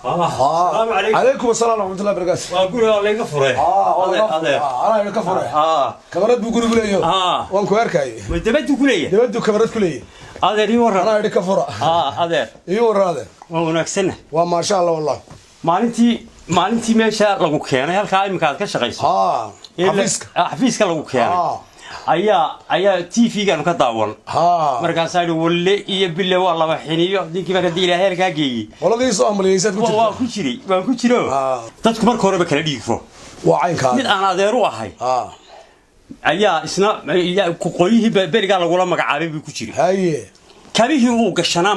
السلام عليكم. عليكم السلام ورحمة الله وبركاته. واقول عليك فره. أنا كفره. كبرت بقول كليه. وانكو أركاي. ودبت كليه. دبت كبرت كليه. هذا يورا. أنا كفره. هذا. يورا هذا. ونكسنه. وما شاء الله والله. maalintii meesha lagu keenay halka imika aad ka shaqayso xafiiska lagu keenay ayaa TV-gan ka daawan markaas ay walle iyo bille waa laba xiniyo dinkii marka ilaahay halka geeyay waladii Soomaaliyeed ku jiro dadku marka hore ba kala dhiigfo waa caynka mid aan adeer u ahay ayaa isna ku qoyihii beriga lagu la magacaabay ku jiray haye kabihii uu gashanaa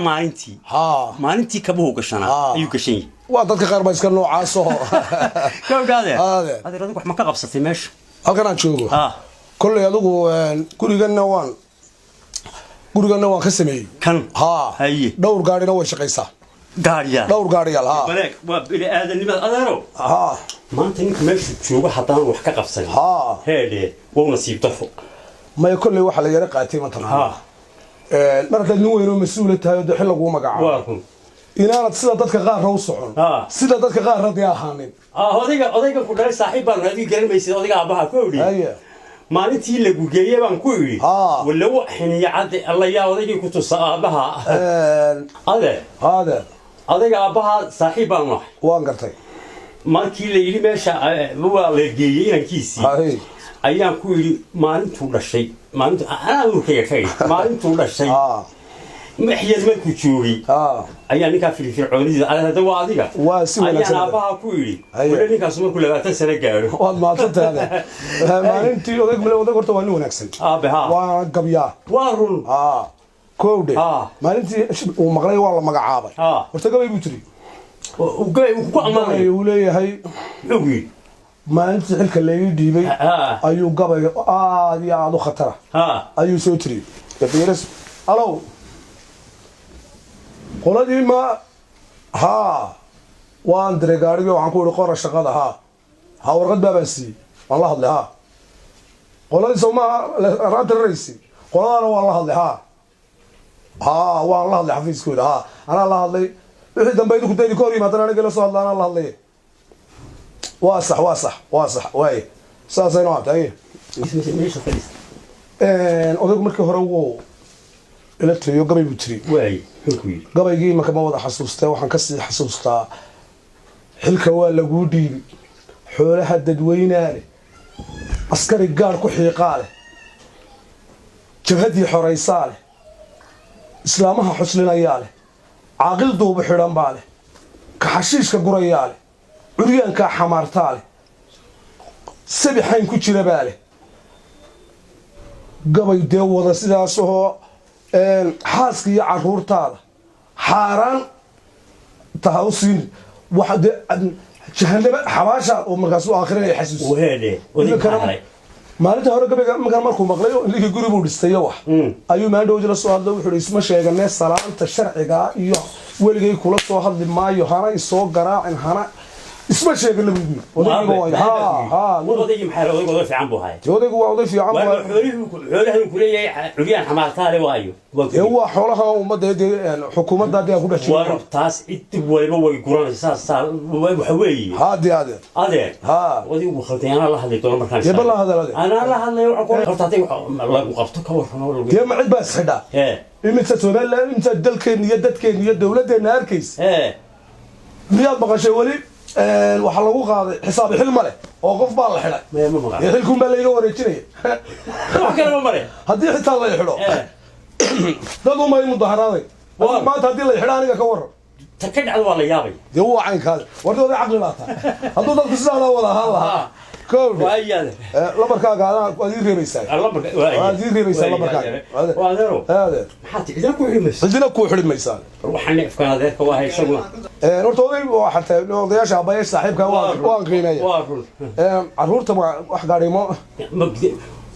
maalintii kabuhu gashanaa ayuu gashay waa dadka qaar ba iska noocaas oo gabadhaade adigu wax ma ka qabsatay meesha halkan aan joogo kulli adigu gurigana waan ka sameeyay kan haye dhowr gaarina way shaqaysaa dhowr gaariyaal baleeg waa bili aadanimada adeero maanta ninka meesha joogo haddaan wax ka qabsan heede waa nasiib dafo ma kulli waxa la yara qaatay ma taqaan marka nin weyn oo mas'uul tahay oo xil lagu magacaabo inaanad sida dadka qaar u socon sida dadka qaar radii ahaanin odayga ku dhalay saaxiib baan radii garanaysid odayga abaha ku yiri maalintii lagu geeyay baan ku yiri wala wax xiniya cad alla yaa odaygii ku tusa abaha odayga abaha saaxiib baan waan gartay markii la yiri meesha waa la geeyay inankiisii ayaan ku yiri maalintuu dhashay maalintuu dhashay محيز مالكو تشوغي أيها نكا في الفرعونية على هذا واديك أيها أباها كويري ولا نكا سمر كل ذات سنة قالوا والله ما صدق هذا ما أنت يودك من يودك ورتوا نو نكسل بها وقبيا وارون كودي ما أنت ومغري والله مقعابة ورتقبل يبتري وقبل أمامي ولا هاي لوي ما أنت حلك اللي يديبي أيو قبل يا عدو خطرة أيو سوتري كثيرس ألو qoladii ma waan diray gaariga waxaan ku yiri qora shaqada warqad baabaasi waan la hadlay qoladii Soomaa raad raysi qoladana waan la hadlay waan la hadlay xafiiskooda ana la hadlay wixii dambe ku dayni koor yimaadana aniga la soo hadlaana la hadlay waa sax way saasayna waa tahay odag markii hore wuu ila tayo gabay buu tiri way gabaygii marka ma wada xasuustay waxaan ka sii xasuustaa xilka waa lagu dhiibi xoolaha dadweynaale askari gaar ku xiiqaale jabhadii xoreysaale islaamaha xuslinayaale caaqil duuba xidhan baale ka xashiishka gurayaale curyaanka xamaartaale sabixayn ku jira baale gabay dee wada sidaas oo xaaska iyo caruurtaada xaaraan tahawsiin waxa jahannaba xabaasha oo markaas uu aakhirada xasuus maalinta hore gabayga markuu maqlay intii guri buu dhistay wax ayuu maandhowji la soo hadlay wuxuu isma sheeganay salaanta sharciga iyo weligay kula soo hadli maayo hana isoo garaacin hana اسمه شيء قلنا بيجي ودي محل ودي في عم بوهاي ودي في عم حوله كلية عريان حمارتها لوايو هو حولها ومدة حكومة ده أقول لك ورب تاس إتبوي بوي قران ساس وحوي هذا ودي وخلتي أنا الله هذي طول مكان يبلا هذا أنا الله هذي وعقول خلتي وقفتك ورفنا يا معد بس هذا إمتى تقول لا إمتى دلكين يدتكين يد دولة ناركيس ميال بقى ولي waxa lagu qaaday xisaab xil male oo qof baa la xidhay xilkun baa laga wareejinay wax kale ma mare hadii xitaa la xidho dad uma ay mudaharaaday maanta hadii la xidho aniga ka waran ta ka dhacdo waa la yaabay dee waa caynkaas wardooda caqli laata hadduu dadku sidaa wada ahaan lahaa كود وايد لبركاga أنا وادي ريبيسا وادي ريبيسا لبركاga هذا حتى إذا كو حرم ميسان روحنا في هذا كواهي شغله نورتوي وحتى نودياش أباي صاحبك وان قيمة عرورته واحد قاريمه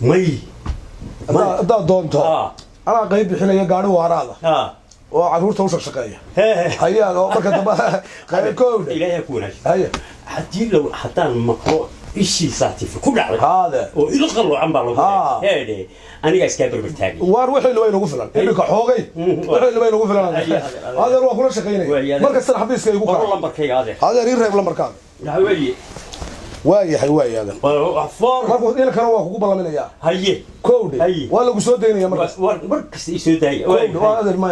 مي دا دونته أنا قريب الحين يقارن وراءه وعرورته وش شقية هيا لو مركز كود إلهي يكون هيا حتى لو حتى المقروء ishii saatiif ku dhacday هذا oo ilo qaloocan baa lagu heeday aniga iska barbar taagay waar wixii loo inagu filan imika xoogay wixii loo inagu filan adeer waa kula shaqeynay marka sar xafiiska igu qoro lambarkayga adeer ii reeb lambarkaaga dhaweeye waayahay waayadan marka ina kana waa kugu ballaminaya haye kowde waa lagu soo deynaya markasta isoo daaya waa adeer ma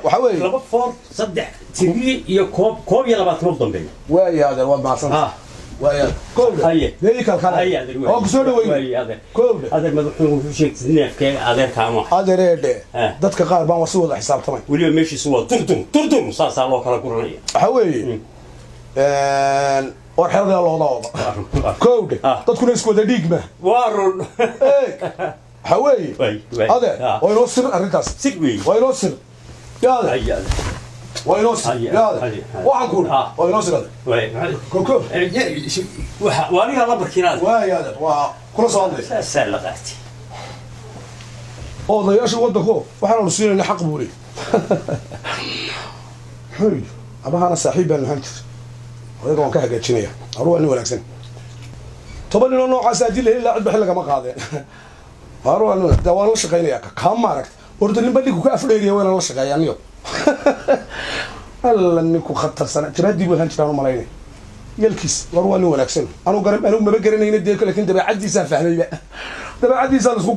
waxa weeye laba foor saddex tibi iyo koob iyo 20 dambeeyo waayahay adeer waa maasan ويا كوب هي ذيك الخلايا او كسودو وي كوب هذا مدحون في شيء نيفك adeer kaamo adeereede dadka qaar baan wasi wada xisaabtamay waliba meeshii soo turdum saasa loo kala guranaya waxa weeye war xirada loo dawada koob dadkuna isku wada dhiigma waarun waxa weeye adeer oo inoo sir arintaas waa inoo sir yaada وينوس هذا وعنكون وينوس هذا كوكو واني الله بركينات واي هذا وكل صوندي سلقاتي او ضياش ودكو waxaan u siinay xaq buuri hay aba hana saaxiib aan hanti wadaga waan ka hagaajinaya aruuxni wanaagsan toban ino noocaas ajil ilaa cid bixin laga ma qaadeen aruuxni dawaan la shaqeynaya ka maaragt ordin badhigu ka afdheeriyo waan la shaqeeyaniyo alla ninku khatar sana jiraadii waxaan jiraan malaynay yelkis war waan wanaagsan anu garab anu ma garanayna deeyo laakiin dabeecadiisa fahmayba dabeecadiisa la isku